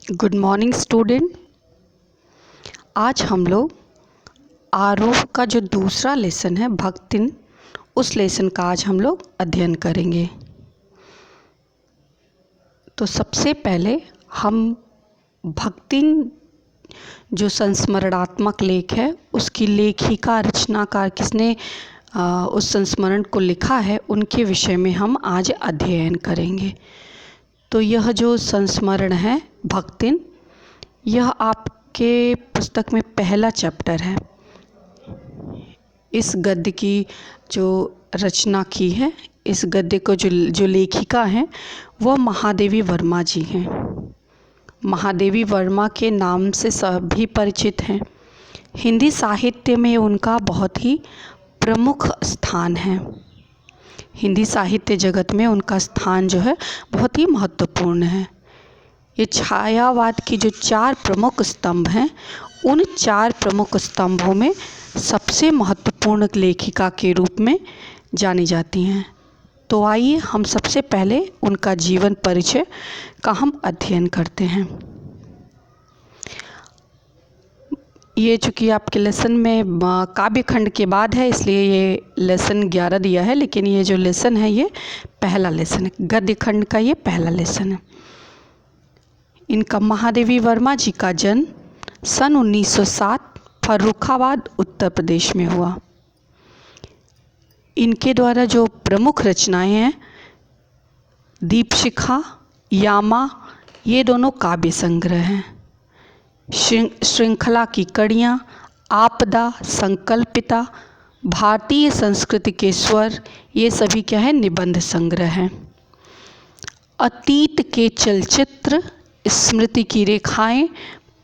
Good morning student. आज हम लोग आरोह का जो दूसरा लेसन है भक्तिन, उस लेसन का आज हम लोग अध्ययन करेंगे। तो सबसे पहले हम भक्तिन जो संस्मरणात्मक लेख है उसकी लेखिका रचनाकार किसने उस संस्मरण को लिखा है उनके विषय में हम आज अध्ययन करेंगे। तो यह जो संस्मरण है भक्तिन, यह आपके पुस्तक में पहला चैप्टर है। इस गद्य की जो रचना की है, इस गद्य को जो लेखिका हैं वह महादेवी वर्मा जी हैं। महादेवी वर्मा के नाम से सभी परिचित हैं। हिंदी साहित्य में उनका बहुत ही प्रमुख स्थान है। हिंदी साहित्य जगत में उनका स्थान जो है बहुत ही महत्वपूर्ण है। ये छायावाद की जो 4 प्रमुख स्तंभ हैं, उन 4 प्रमुख स्तंभों में सबसे महत्वपूर्ण लेखिका के रूप में जानी जाती हैं। तो आइए हम सबसे पहले उनका जीवन परिचय का हम अध्ययन करते हैं। ये चूँकि आपके लेसन में काव्य खंड के बाद है, इसलिए ये लेसन 11 दिया है, लेकिन ये जो लेसन है ये पहला लेसन है। गद्य खंड का ये पहला लेसन है। इनका महादेवी वर्मा जी का जन्म सन 1907 फर्रुखाबाद उत्तर प्रदेश में हुआ। इनके द्वारा जो प्रमुख रचनाएं हैं दीपशिखा, यामा, ये दोनों काव्य संग्रह हैं। श्रृंखला की कड़ियाँ, आपदा, संकल्पिता, भारतीय संस्कृति के स्वर, ये सभी क्या है, निबंध संग्रह हैं। अतीत के चलचित्र, स्मृति की रेखाएं,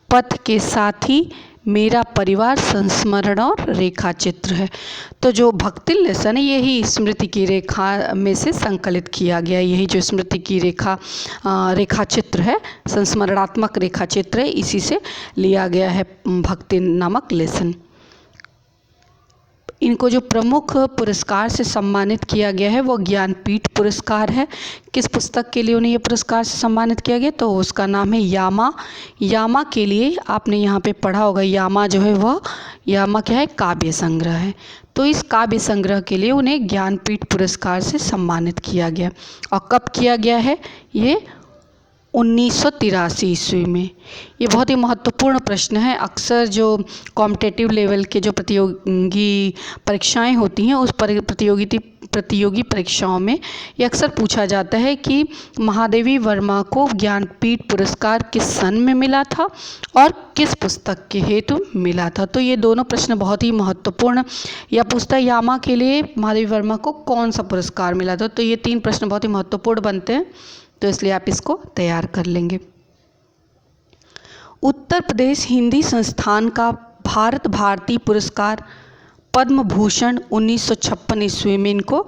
पथ के साथी, मेरा परिवार, संस्मरण और रेखा चित्र है। तो जो भक्ति लेसन है यही स्मृति की रेखा में से संकलित किया गया। यही जो स्मृति की रेखा चित्र है, संस्मरणात्मक रेखा चित्र है, इसी से लिया गया है भक्ति नामक लेसन। इनको जो प्रमुख पुरस्कार से सम्मानित किया गया है वो ज्ञानपीठ पुरस्कार है। किस पुस्तक के लिए उन्हें ये पुरस्कार से सम्मानित किया गया, तो उसका नाम है यामा। यामा के लिए आपने यहाँ पे पढ़ा होगा, यामा जो है वह यामा क्या है, काव्य संग्रह है। तो इस काव्य संग्रह के लिए उन्हें ज्ञानपीठ पुरस्कार से सम्मानित किया गया। और कब किया गया है, ये 1983 ईस्वी में। ये बहुत ही महत्वपूर्ण प्रश्न है। अक्सर जो कॉम्पिटिटिव लेवल के जो प्रतियोगी परीक्षाएं होती हैं उस प्रतियोगी परीक्षाओं में ये अक्सर पूछा जाता है कि महादेवी वर्मा को ज्ञानपीठ पुरस्कार किस सन में मिला था और किस पुस्तक के हेतु मिला था। तो ये दोनों प्रश्न बहुत ही महत्वपूर्ण। या पुस्तक यामा के लिए महादेवी वर्मा को कौन सा पुरस्कार मिला था, तो ये 3 प्रश्न बहुत ही महत्वपूर्ण बनते हैं, तो इसलिए आप इसको तैयार कर लेंगे। उत्तर प्रदेश हिंदी संस्थान का भारत भारती पुरस्कार पद्म भूषण 1956 ईस्वी में इनको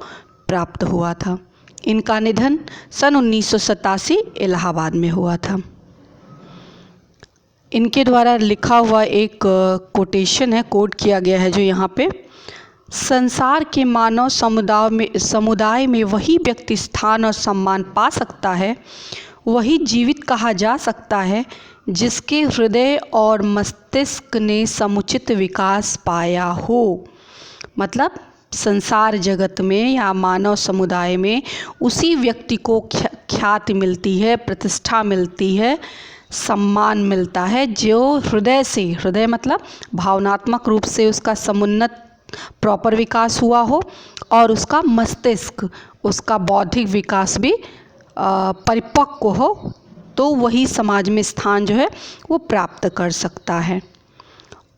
प्राप्त हुआ था। इनका निधन सन 1987 इलाहाबाद में हुआ था। इनके द्वारा लिखा हुआ एक कोटेशन है, कोट किया गया है जो यहाँ पे, संसार के मानव समुदाय में वही व्यक्ति स्थान और सम्मान पा सकता है, वही जीवित कहा जा सकता है जिसके हृदय और मस्तिष्क ने समुचित विकास पाया हो। मतलब संसार जगत में या मानव समुदाय में उसी व्यक्ति को ख्याति मिलती है, प्रतिष्ठा मिलती है, सम्मान मिलता है जो हृदय से, हृदय मतलब भावनात्मक रूप से उसका समुन्नत प्रॉपर विकास हुआ हो और उसका मस्तिष्क, उसका बौद्धिक विकास भी परिपक्व हो, तो वही समाज में स्थान जो है वो प्राप्त कर सकता है।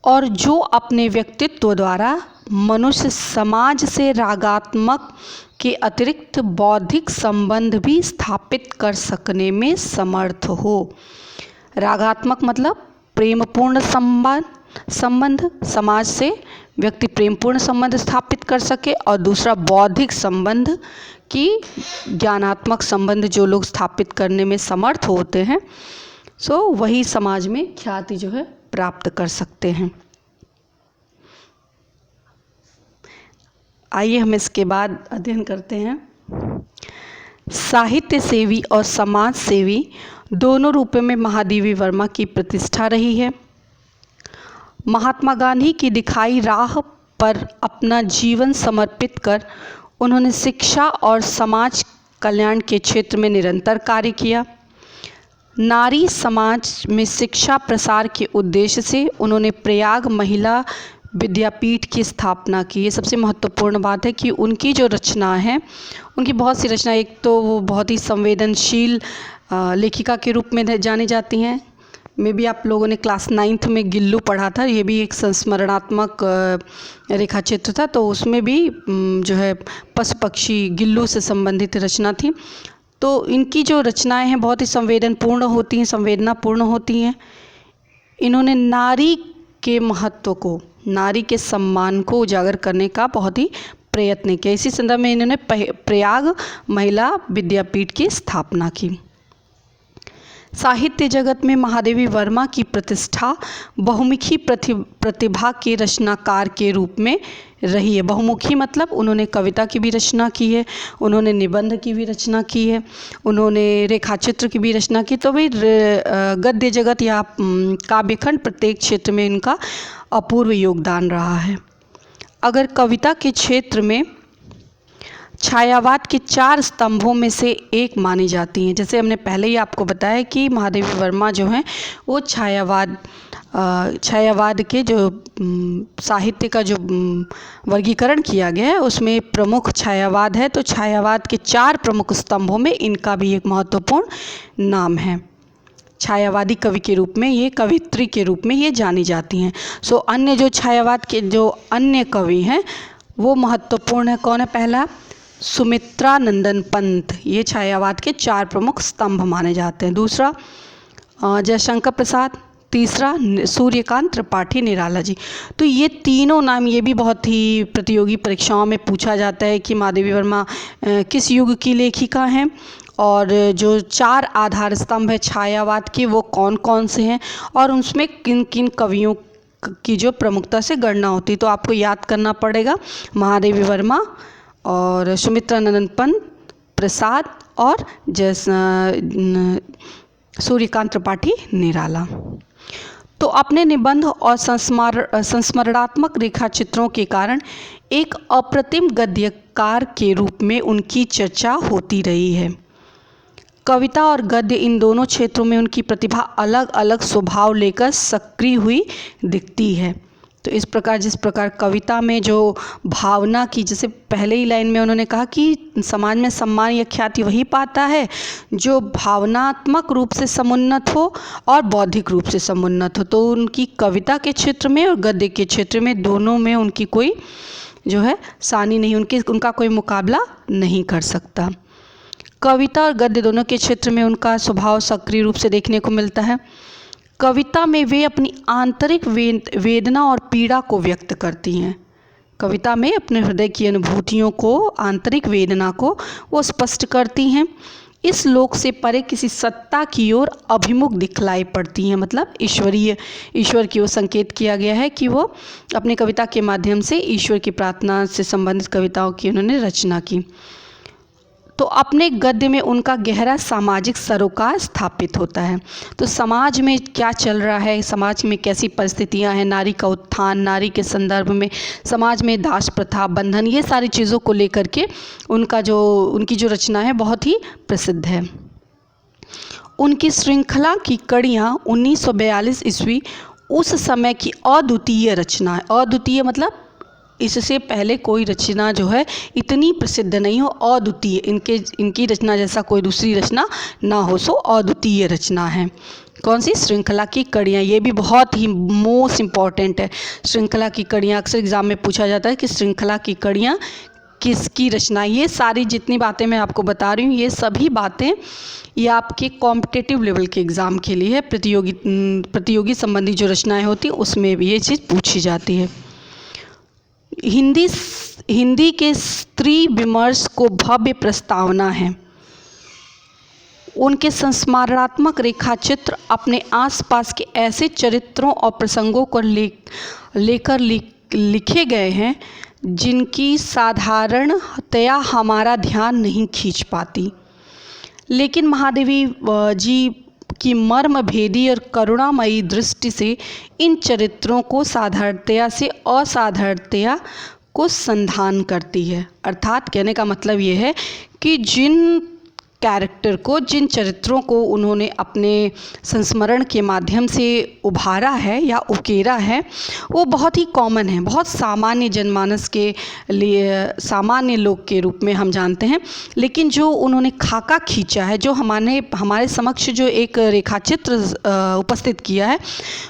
और जो अपने व्यक्तित्व द्वारा मनुष्य समाज से रागात्मक के अतिरिक्त बौद्धिक संबंध भी स्थापित कर सकने में समर्थ हो। रागात्मक मतलब प्रेमपूर्ण संबंध, समाज से व्यक्ति प्रेमपूर्ण संबंध स्थापित कर सके, और दूसरा बौद्धिक संबंध की ज्ञानात्मक संबंध जो लोग स्थापित करने में समर्थ होते हैं, सो वही समाज में ख्याति जो है प्राप्त कर सकते हैं। आइए हम इसके बाद अध्ययन करते हैं। साहित्य सेवी और समाज सेवी दोनों रूपों में महादेवी वर्मा की प्रतिष्ठा रही है। महात्मा गांधी की दिखाई राह पर अपना जीवन समर्पित कर उन्होंने शिक्षा और समाज कल्याण के क्षेत्र में निरंतर कार्य किया। नारी समाज में शिक्षा प्रसार के उद्देश्य से उन्होंने प्रयाग महिला विद्यापीठ की स्थापना की। ये सबसे महत्वपूर्ण बात है कि उनकी जो रचना है, उनकी बहुत सी रचना, एक तो वो बहुत ही संवेदनशील लेखिका के रूप में जानी जाती हैं। मे भी आप लोगों ने क्लास 9th में गिल्लू पढ़ा था, ये भी एक संस्मरणात्मक रेखा चित्र था, तो उसमें भी जो है पशु पक्षी गिल्लू से संबंधित रचना थी। तो इनकी जो रचनाएं हैं बहुत ही संवेदनपूर्ण होती हैं, संवेदनापूर्ण होती हैं। इन्होंने नारी के महत्व को, नारी के सम्मान को उजागर करने का बहुत ही प्रयत्न किया। इसी संदर्भ में इन्होंने प्रयाग महिला विद्यापीठ की स्थापना की। साहित्य जगत में महादेवी वर्मा की प्रतिष्ठा बहुमुखी प्रतिभा के रचनाकार के रूप में रही है। बहुमुखी मतलब उन्होंने कविता की भी रचना की है, उन्होंने निबंध की भी रचना की है, उन्होंने रेखाचित्र की भी रचना की। तो भाई गद्य जगत या काव्यखंड प्रत्येक क्षेत्र में इनका अपूर्व योगदान रहा है। अगर कविता के क्षेत्र में छायावाद के 4 स्तंभों में से एक मानी जाती हैं, जैसे हमने पहले ही आपको बताया कि महादेवी वर्मा जो हैं वो छायावाद के जो साहित्य का जो वर्गीकरण किया गया है उसमें प्रमुख छायावाद है। तो छायावाद के 4 प्रमुख स्तंभों में इनका भी एक महत्वपूर्ण नाम है। छायावादी कवि के रूप में, ये कवित्री के रूप में ये जानी जाती हैं। सो अन्य जो छायावाद के जो अन्य कवि हैं वो महत्वपूर्ण है। कौन है? पहला सुमित्रा नंदन पंत, ये छायावाद के 4 प्रमुख स्तंभ माने जाते हैं। दूसरा जयशंकर प्रसाद, तीसरा सूर्यकांत त्रिपाठी निराला जी। तो ये तीनों नाम, ये भी बहुत ही प्रतियोगी परीक्षाओं में पूछा जाता है कि महादेवी वर्मा किस युग की लेखिका हैं, और जो 4 आधार स्तंभ है छायावाद के वो कौन कौन से हैं, और उसमें किन किन कवियों की जो प्रमुखता से गणना होती। तो आपको याद करना पड़ेगा महादेवी वर्मा और सुमित्रा नंदन पंत, प्रसाद और सूर्यकांत त्रिपाठी निराला। तो अपने निबंध और संस्मरणात्मक रेखा चित्रों के कारण एक अप्रतिम गद्यकार के रूप में उनकी चर्चा होती रही है। कविता और गद्य इन दोनों क्षेत्रों में उनकी प्रतिभा अलग अलग स्वभाव लेकर सक्रिय हुई दिखती है। तो इस प्रकार, जिस प्रकार कविता में जो भावना की, जैसे पहले ही लाइन में उन्होंने कहा कि समाज में सम्मान या ख्याति वही पाता है जो भावनात्मक रूप से समुन्नत हो और बौद्धिक रूप से समुन्नत हो। तो उनकी कविता के क्षेत्र में और गद्य के क्षेत्र में, दोनों में उनकी कोई जो है सानी नहीं, उनका कोई मुकाबला नहीं कर सकता। कविता और गद्य दोनों के क्षेत्र में उनका स्वभाव सक्रिय रूप से देखने को मिलता है। कविता में वे अपनी आंतरिक वेदना और पीड़ा को व्यक्त करती हैं। कविता में अपने हृदय की अनुभूतियों को, आंतरिक वेदना को वो स्पष्ट करती हैं। इस लोक से परे किसी सत्ता की ओर अभिमुख दिखलाई पड़ती हैं। मतलब ईश्वर की ओर संकेत किया गया है कि वो अपनी कविता के माध्यम से ईश्वर की प्रार्थना से संबंधित कविताओं की उन्होंने रचना की। तो अपने गद्य में उनका गहरा सामाजिक सरोकार स्थापित होता है। तो समाज में क्या चल रहा है, समाज में कैसी परिस्थितियां हैं, नारी का उत्थान, नारी के संदर्भ में समाज में दास प्रथा, बंधन, ये सारी चीज़ों को लेकर के उनकी जो रचना है बहुत ही प्रसिद्ध है। उनकी श्रृंखला की कड़ियाँ 1942 ईस्वी उस समय की अद्वितीय रचना है। अद्वितीय मतलब इससे पहले कोई रचना जो है इतनी प्रसिद्ध नहीं हो, अद्वितीय, इनकी रचना जैसा कोई दूसरी रचना ना हो, सो अद्वितीय रचना है। कौन सी? श्रृंखला की कड़ियाँ। ये भी बहुत ही मोस्ट इम्पॉर्टेंट है। श्रृंखला की कड़ियाँ अक्सर एग्जाम में पूछा जाता है कि श्रृंखला की कड़ियाँ किसकी रचना। ये सारी जितनी बातें मैं आपको बता रही हूँ, ये सभी बातें ये आपके कॉम्पिटिटिव लेवल के एग्ज़ाम के लिए है। प्रतियोगी संबंधी जो रचनाएँ होती हैं उसमें भी ये चीज़ पूछी जाती है। हिंदी के स्त्री विमर्श को भव्य प्रस्तावना है। उनके संस्मरणात्मक रेखाचित्र अपने आसपास के ऐसे चरित्रों और प्रसंगों को लेकर लिखे गए हैं जिनकी साधारणतया हमारा ध्यान नहीं खींच पाती। लेकिन महादेवी जी की मर्म भेदी और करुणामयी दृष्टि से इन चरित्रों को साधारणतया से असाधारणतया को संधान करती है। अर्थात कहने का मतलब ये है कि जिन कैरेक्टर को, जिन चरित्रों को उन्होंने अपने संस्मरण के माध्यम से उभारा है या उकेरा है, वो बहुत ही कॉमन है, बहुत सामान्य जनमानस के लिए सामान्य लोग के रूप में हम जानते हैं। लेकिन जो उन्होंने खाका खींचा है, जो हमारे समक्ष जो एक रेखाचित्र उपस्थित किया है,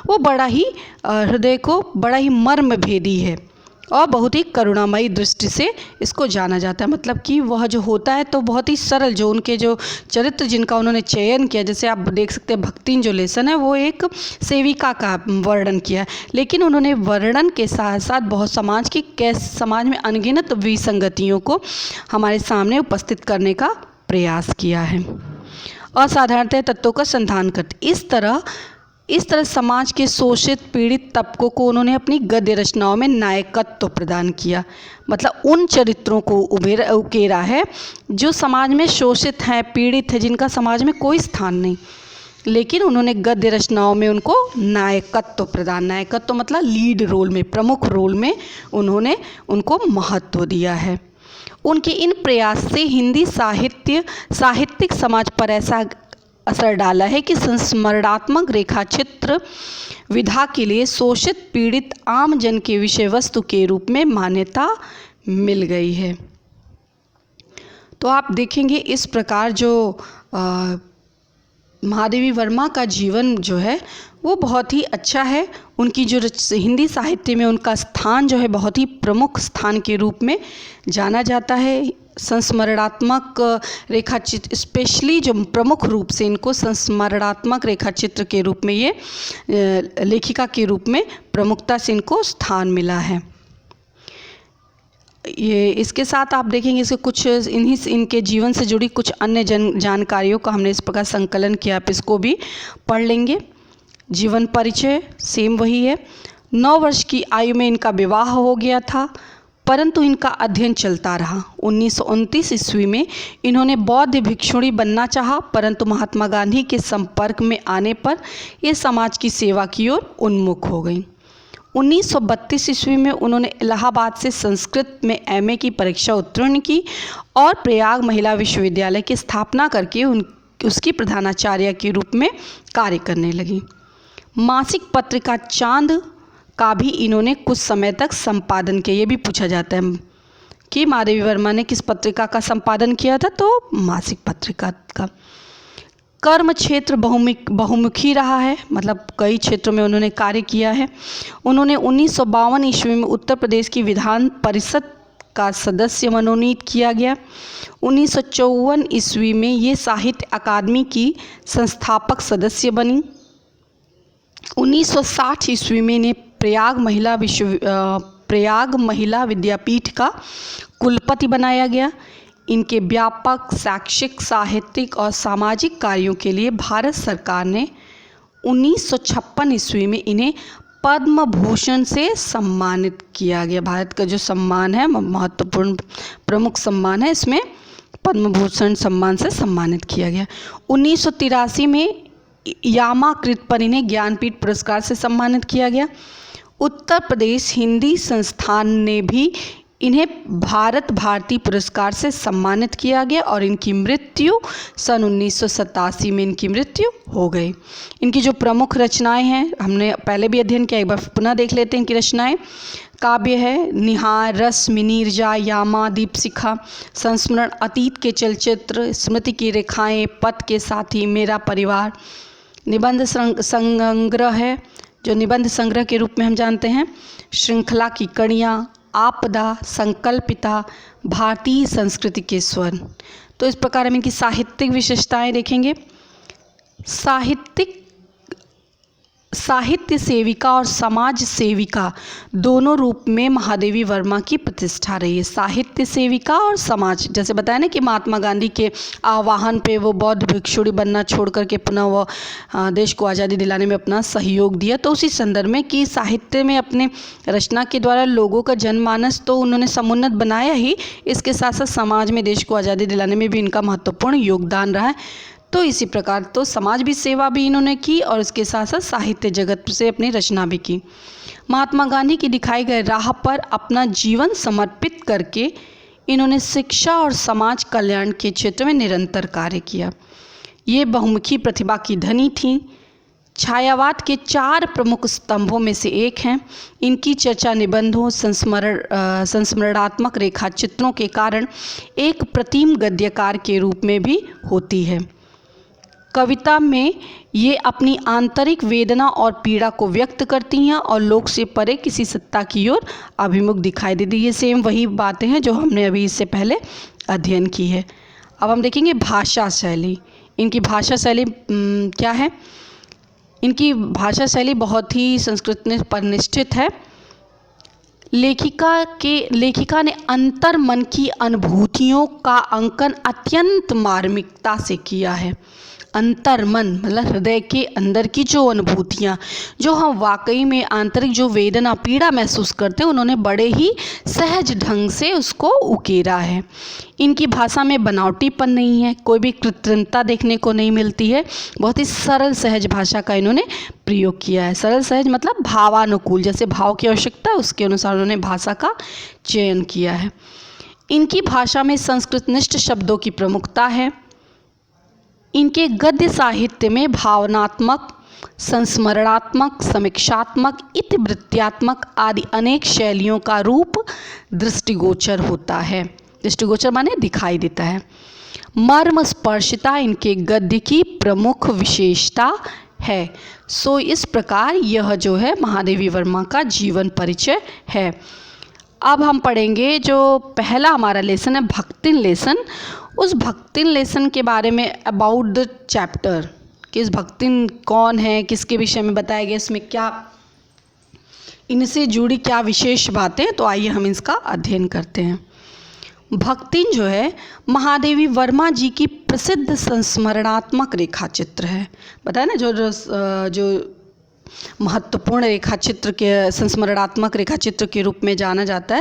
वो बड़ा ही हृदय को बड़ा ही मर्मभेदी है और बहुत ही करुणामयी दृष्टि से इसको जाना जाता है। मतलब कि वह जो होता है तो बहुत ही सरल, जो उनके जो चरित्र जिनका उन्होंने चयन किया, जैसे आप देख सकते हैं भक्तिन जो लेसन है वो एक सेविका का वर्णन किया है, लेकिन उन्होंने वर्णन के साथ साथ बहुत समाज में अनगिनत विसंगतियों को हमारे सामने उपस्थित करने का प्रयास किया है। असाधारणतः तत्वों का संधान करते इस तरह समाज के शोषित पीड़ित तबकों को उन्होंने अपनी गद्य रचनाओं में नायकत्व प्रदान किया। मतलब उन चरित्रों को उकेरा है जो समाज में शोषित हैं, पीड़ित है, जिनका समाज में कोई स्थान नहीं, लेकिन उन्होंने गद्य रचनाओं में उनको नायकत्व मतलब लीड रोल में, प्रमुख रोल में उन्होंने उनको महत्व दिया है। उनके इन प्रयास से हिंदी साहित्यिक समाज पर ऐसा असर डाला है कि संस्मरणात्मक रेखाचित्र विधा के लिए शोषित पीड़ित आम जन के विषय वस्तु के रूप में मान्यता मिल गई है। तो आप देखेंगे इस प्रकार जो महादेवी वर्मा का जीवन जो है वो बहुत ही अच्छा है। उनकी जो हिंदी साहित्य में उनका स्थान जो है बहुत ही प्रमुख स्थान के रूप में जाना जाता है। संस्मरणात्मक रेखाचित्र, स्पेशली जो प्रमुख रूप से इनको संस्मरणात्मक रेखाचित्र के रूप में, ये लेखिका के रूप में प्रमुखता से इनको स्थान मिला है। ये इसके साथ आप देखेंगे इसके कुछ इनके जीवन से जुड़ी कुछ अन्य जानकारियों का हमने इस प्रकार संकलन किया, आप इसको भी पढ़ लेंगे। जीवन परिचय सेम वही है। 9 वर्ष की आयु में इनका विवाह हो गया था, परंतु इनका अध्ययन चलता रहा। 1929 ईस्वी में इन्होंने बौद्ध भिक्षुणी बनना चाहा, परंतु महात्मा गांधी के संपर्क में आने पर ये समाज की सेवा की ओर उन्मुख हो गई। 1932 ईस्वी में उन्होंने इलाहाबाद से संस्कृत में MA की परीक्षा उत्तीर्ण की और प्रयाग महिला विश्वविद्यालय की स्थापना करके उसकी प्रधानाचार्य के रूप में कार्य करने लगी। मासिक पत्रिका चांद का भी इन्होंने कुछ समय तक संपादन किया। ये भी पूछा जाता है कि महादेवी वर्मा ने किस पत्रिका का संपादन किया था, तो मासिक पत्रिका का। कर्म क्षेत्र बहुमुखी रहा है, मतलब कई क्षेत्रों में उन्होंने कार्य किया है। उन्होंने 1952 ईस्वी में उत्तर प्रदेश की विधान परिषद का सदस्य मनोनीत किया गया। 1954 ईस्वी में ये साहित्य अकादमी की संस्थापक सदस्य बनी। 1960 ईस्वी में इन्हें प्रयाग महिला विद्यापीठ का कुलपति बनाया गया। इनके व्यापक शैक्षिक, साहित्यिक और सामाजिक कार्यों के लिए भारत सरकार ने 1956 ईस्वी में इन्हें पद्म भूषण से सम्मानित किया गया। भारत का जो सम्मान है, महत्वपूर्ण प्रमुख सम्मान है, इसमें पद्म भूषण सम्मान से सम्मानित किया गया। 1983 में यामाकृत पर इन्हें ज्ञानपीठ पुरस्कार से सम्मानित किया गया। उत्तर प्रदेश हिंदी संस्थान ने भी इन्हें भारत भारती पुरस्कार से सम्मानित किया गया और इनकी मृत्यु सन 1987 में इनकी मृत्यु हो गई। इनकी जो प्रमुख रचनाएं हैं, हमने पहले भी अध्ययन किया, एक बार पुनः देख लेते हैं इनकी रचनाएं। काव्य है निहार, रस, मिनीरजा, यामा, दीपशिखा, संस्मरण, अतीत के चलचित्र, स्मृति की रेखाएं, पथ के साथी, मेरा परिवार। निबंध संग्रह है, जो निबंध संग्रह के रूप में हम जानते हैं। श्रृंखला की कड़ियाँ, आपदा, संकल्पिता, भारतीय संस्कृति के स्वर। तो इस प्रकार हम इनकी साहित्यिक विशेषताएं देखेंगे। साहित्य सेविका और समाज सेविका दोनों रूप में महादेवी वर्मा की प्रतिष्ठा रही है। साहित्य सेविका और समाज, जैसे बताया ना कि महात्मा गांधी के आह्वान पे वो बौद्ध भिक्षुणी बनना छोड़ करके पुनः वो देश को आज़ादी दिलाने में अपना सहयोग दिया, तो उसी संदर्भ में कि साहित्य में अपने रचना के द्वारा लोगों का जनमानस तो उन्होंने समुन्नत बनाया ही, इसके साथ साथ समाज में देश को आज़ादी दिलाने में भी इनका महत्वपूर्ण योगदान रहा है। तो इसी प्रकार तो समाज भी सेवा भी इन्होंने की और इसके साथ साथ साहित्य जगत से अपनी रचना भी की। महात्मा गांधी की दिखाई गई राह पर अपना जीवन समर्पित करके इन्होंने शिक्षा और समाज कल्याण के क्षेत्र में निरंतर कार्य किया। ये बहुमुखी प्रतिभा की धनी थीं। छायावाद के 4 प्रमुख स्तंभों में से एक हैं। इनकी चर्चा निबंधों, संस्मरणात्मक रेखाचित्रों के कारण एक प्रतिम गद्यकार के रूप में भी होती है। कविता में ये अपनी आंतरिक वेदना और पीड़ा को व्यक्त करती हैं और लोक से परे किसी सत्ता की ओर अभिमुख दिखाई देती है। ये सेम वही बातें हैं जो हमने अभी इससे पहले अध्ययन की है। अब हम देखेंगे भाषा शैली। इनकी भाषा शैली क्या है? इनकी भाषा शैली बहुत ही संस्कृत पर निष्ठित है। लेखिका ने अंतर मन की अनुभूतियों का अंकन अत्यंत मार्मिकता से किया है। अंतर मन मतलब हृदय के अंदर की जो अनुभूतियाँ, जो हम वाकई में आंतरिक जो वेदना पीड़ा महसूस करते हैं, उन्होंने बड़े ही सहज ढंग से उसको उकेरा है। इनकी भाषा में बनावटीपन नहीं है, कोई भी कृत्रिमता देखने को नहीं मिलती है। बहुत ही सरल सहज भाषा का इन्होंने प्रयोग किया है। सरल सहज मतलब भावानुकूल, जैसे भाव की आवश्यकता है उसके अनुसार उन्होंने भाषा का चयन किया है। इनकी भाषा में संस्कृतनिष्ठ शब्दों की प्रमुखता है। इनके गद्य साहित्य में भावनात्मक, संस्मरणात्मक, समीक्षात्मक, इतिवृत्त्यात्मक आदि अनेक शैलियों का रूप दृष्टिगोचर होता है। दृष्टिगोचर माने दिखाई देता है। मर्मस्पर्शिता इनके गद्य की प्रमुख विशेषता है। सो इस प्रकार यह जो है महादेवी वर्मा का जीवन परिचय है। अब हम पढ़ेंगे जो पहला हमारा लेसन है भक्तिन लेसन। उस भक्तिन लेसन के बारे में अबाउट द चैप्टर, कि इस भक्तिन कौन है, किसके विषय में बताया गया, इसमें क्या इनसे जुड़ी क्या विशेष बातें। तो आइए हम इसका अध्ययन करते हैं। भक्तिन जो है महादेवी वर्मा जी की प्रसिद्ध संस्मरणात्मक रेखाचित्र है। बताया ना, जो महत्वपूर्ण रेखाचित्र के संस्मरणात्मक रेखाचित्र के रूप में जाना जाती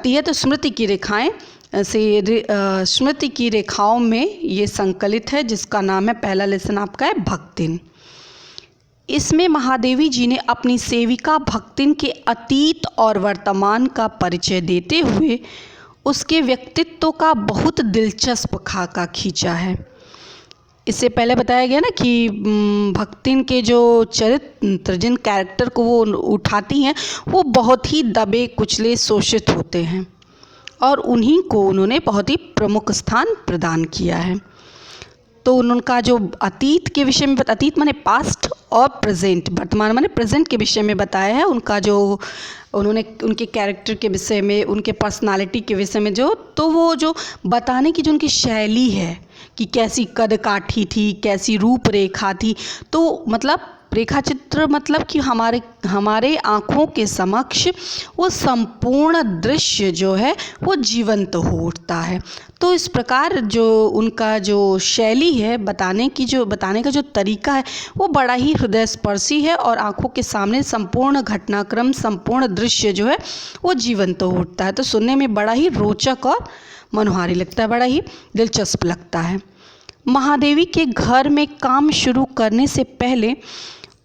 है। तो स्मृति की रेखाएं स्मृति की रेखाओं में ये संकलित है, जिसका नाम है, पहला लेसन आपका है भक्तिन। इसमें महादेवी जी ने अपनी सेविका भक्तिन के अतीत और वर्तमान का परिचय देते हुए उसके व्यक्तित्व का बहुत दिलचस्प खाका खींचा है। इससे पहले बताया गया ना कि भक्तिन के जो चरित्र, जिन कैरेक्टर को वो उठाती हैं, वो बहुत ही दबे कुचले शोषित होते हैं और उन्हीं को उन्होंने बहुत ही प्रमुख स्थान प्रदान किया है। तो उनका जो अतीत के विषय में, अतीत माने पास्ट और प्रेजेंट, वर्तमान माने प्रेजेंट के विषय में बताया है। उनका जो उन्होंने उनके कैरेक्टर के विषय में, उनके पर्सनालिटी के विषय में तो वो जो बताने की जो उनकी शैली है कि कैसी कदकाठी थी, कैसी रूपरेखा थी, तो मतलब रेखाचित्र मतलब कि हमारे आँखों के समक्ष वो संपूर्ण दृश्य जो है वो जीवंत हो उठता है। तो इस प्रकार जो उनका जो शैली है, बताने का जो तरीका है, वो बड़ा ही हृदयस्पर्शी है और आँखों के सामने संपूर्ण घटनाक्रम, संपूर्ण दृश्य जो है वो जीवंत हो उठता है। तो सुनने में बड़ा ही रोचक और मनोहारी लगता है, बड़ा ही दिलचस्प लगता है। महादेवी के घर में काम शुरू करने से पहले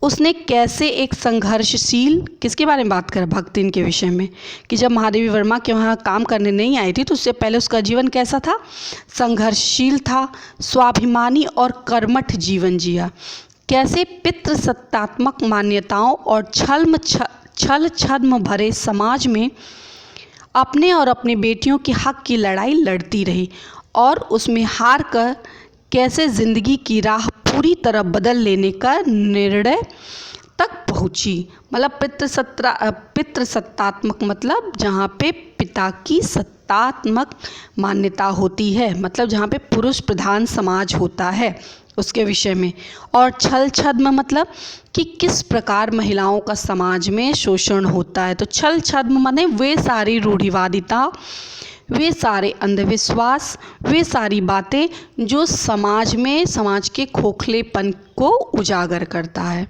उसने कैसे एक संघर्षशील, किसके बारे में बात करें, भक्तिन के विषय में, कि जब महादेवी वर्मा के वहाँ काम करने नहीं आई थी तो उससे पहले उसका जीवन कैसा था, संघर्षशील था, स्वाभिमानी और कर्मठ जीवन जिया। कैसे पितृसत्तात्मक मान्यताओं और छल छद्म भरे समाज में अपने और अपनी बेटियों के हक की लड़ाई लड़ती रही और उसमें हार कर कैसे ज़िंदगी की राह पूरी तरह बदल लेने का निर्णय तक पहुंची। मतलब पितृसत्तात्मक मतलब जहाँ पे पिता की सत्तात्मक मान्यता होती है, मतलब जहाँ पे पुरुष प्रधान समाज होता है, उसके विषय में। और छल छद्म मतलब कि किस प्रकार महिलाओं का समाज में शोषण होता है। तो छल छद्म माने वे सारी रूढ़िवादिता, वे सारे अंधविश्वास, वे सारी बातें जो समाज के खोखलेपन को उजागर करता है।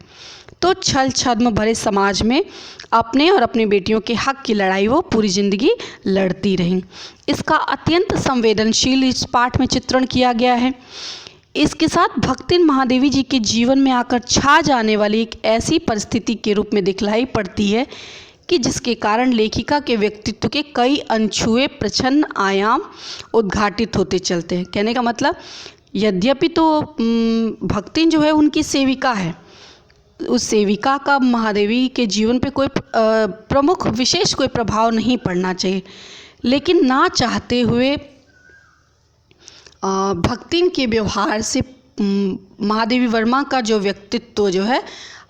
तो छल छद्म भरे समाज में अपने और अपनी बेटियों के हक की लड़ाई वो पूरी ज़िंदगी लड़ती रहीं। इसका अत्यंत संवेदनशील इस पाठ में चित्रण किया गया है। इसके साथ भक्तिन महादेवी जी के जीवन में आकर छा जाने वाली एक ऐसी परिस्थिति के रूप में दिखलाई पड़ती है कि जिसके कारण लेखिका के व्यक्तित्व के कई अनछुए प्रच्छन्न आयाम उद्घाटित होते चलते हैं। कहने का मतलब, यद्यपि तो भक्तिन जो है उनकी सेविका है, उस सेविका का महादेवी के जीवन पे कोई प्रमुख विशेष कोई प्रभाव नहीं पड़ना चाहिए, लेकिन ना चाहते हुए भक्तिन के व्यवहार से महादेवी वर्मा का जो व्यक्तित्व जो है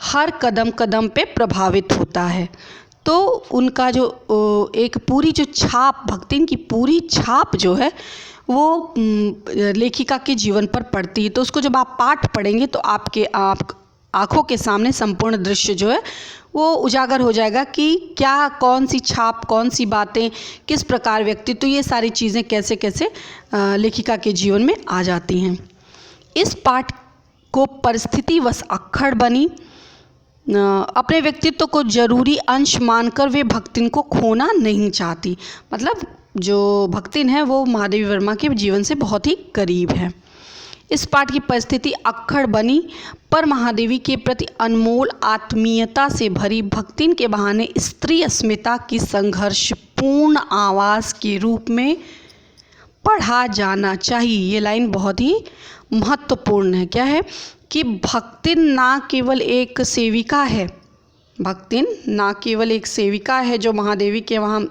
हर कदम कदम पे प्रभावित होता है। तो उनका जो एक पूरी जो छाप, भक्तिन की पूरी छाप जो है वो लेखिका के जीवन पर पड़ती है। तो उसको जब आप पाठ पढ़ेंगे तो आपके आँखों के सामने संपूर्ण दृश्य जो है वो उजागर हो जाएगा कि क्या, कौन सी छाप, कौन सी बातें, किस प्रकार व्यक्तित्व, ये सारी चीज़ें कैसे कैसे लेखिका के जीवन में आ जाती हैं। इस पाठ को परिस्थितिवश अक्खड़ बनी अपने व्यक्तित्व को जरूरी अंश मानकर वे भक्तिन को खोना नहीं चाहती। मतलब जो भक्तिन है वो महादेवी वर्मा के जीवन से बहुत ही करीब है। इस पाठ की परिस्थिति अक्खड़ बनी, पर महादेवी के प्रति अनमोल आत्मीयता से भरी भक्तिन के बहाने स्त्री अस्मिता की संघर्षपूर्ण आवाज़ के रूप में पढ़ा जाना चाहिए। ये लाइन बहुत ही महत्वपूर्ण है। क्या है कि भक्तिन ना केवल एक सेविका है, भक्तिन ना केवल एक सेविका है जो महादेवी के वहाँ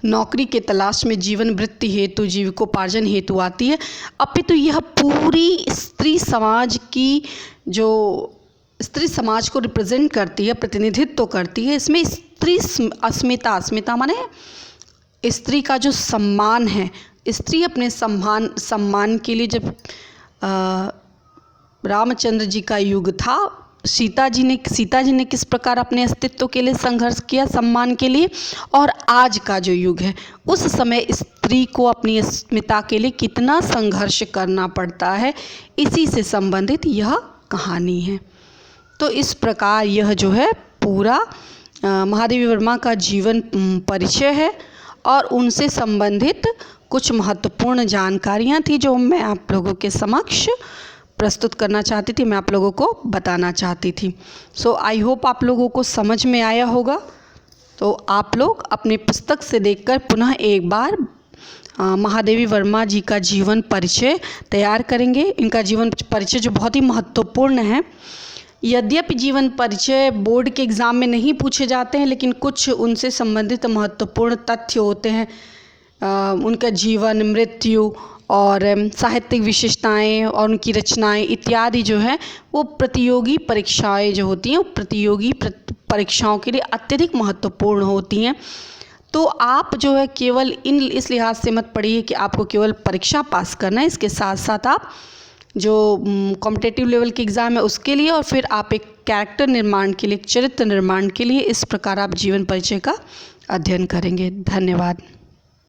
नौकरी के तलाश में जीवन वृत्ति हेतु, जीविकोपार्जन हेतु आती है, अपितु यह पूरी स्त्री समाज की, जो स्त्री समाज को रिप्रेजेंट करती है, प्रतिनिधित्व करती है। इसमें स्त्री अस्मिता माने स्त्री का जो सम्मान है, स्त्री अपने सम्मान के लिए, जब रामचंद्र जी का युग था, सीता जी ने किस प्रकार अपने अस्तित्व के लिए संघर्ष किया, सम्मान के लिए, और आज का जो युग है उस समय स्त्री को अपनी अस्मिता के लिए कितना संघर्ष करना पड़ता है, इसी से संबंधित यह कहानी है। तो इस प्रकार यह जो है पूरा महादेवी वर्मा का जीवन परिचय है और उनसे संबंधित कुछ महत्वपूर्ण जानकारियाँ थी जो मैं आप लोगों के समक्ष प्रस्तुत करना चाहती थी, मैं आप लोगों को बताना चाहती थी। सो आई होप आप लोगों को समझ में आया होगा। तो आप लोग अपनी पुस्तक से देखकर पुनः एक बार महादेवी वर्मा जी का जीवन परिचय तैयार करेंगे। इनका जीवन परिचय जो बहुत ही महत्वपूर्ण है, यद्यपि जीवन परिचय बोर्ड के एग्ज़ाम में नहीं पूछे जाते हैं, लेकिन कुछ उनसे संबंधित महत्वपूर्ण तथ्य होते हैं। उनका जीवन, मृत्यु और साहित्यिक विशेषताएं और उनकी रचनाएं इत्यादि जो है वो प्रतियोगी परीक्षाएं जो होती हैं, प्रतियोगी परीक्षाओं के लिए अत्यधिक महत्वपूर्ण होती हैं। तो आप जो है केवल इस लिहाज से मत पढ़िए कि आपको केवल परीक्षा पास करना है, इसके साथ साथ आप जो कॉम्पिटिटिव लेवल के एग्ज़ाम है उसके लिए, और फिर आप एक कैरेक्टर निर्माण के लिए, चरित्र निर्माण के लिए इस प्रकार आप जीवन परिचय का अध्ययन करेंगे। धन्यवाद।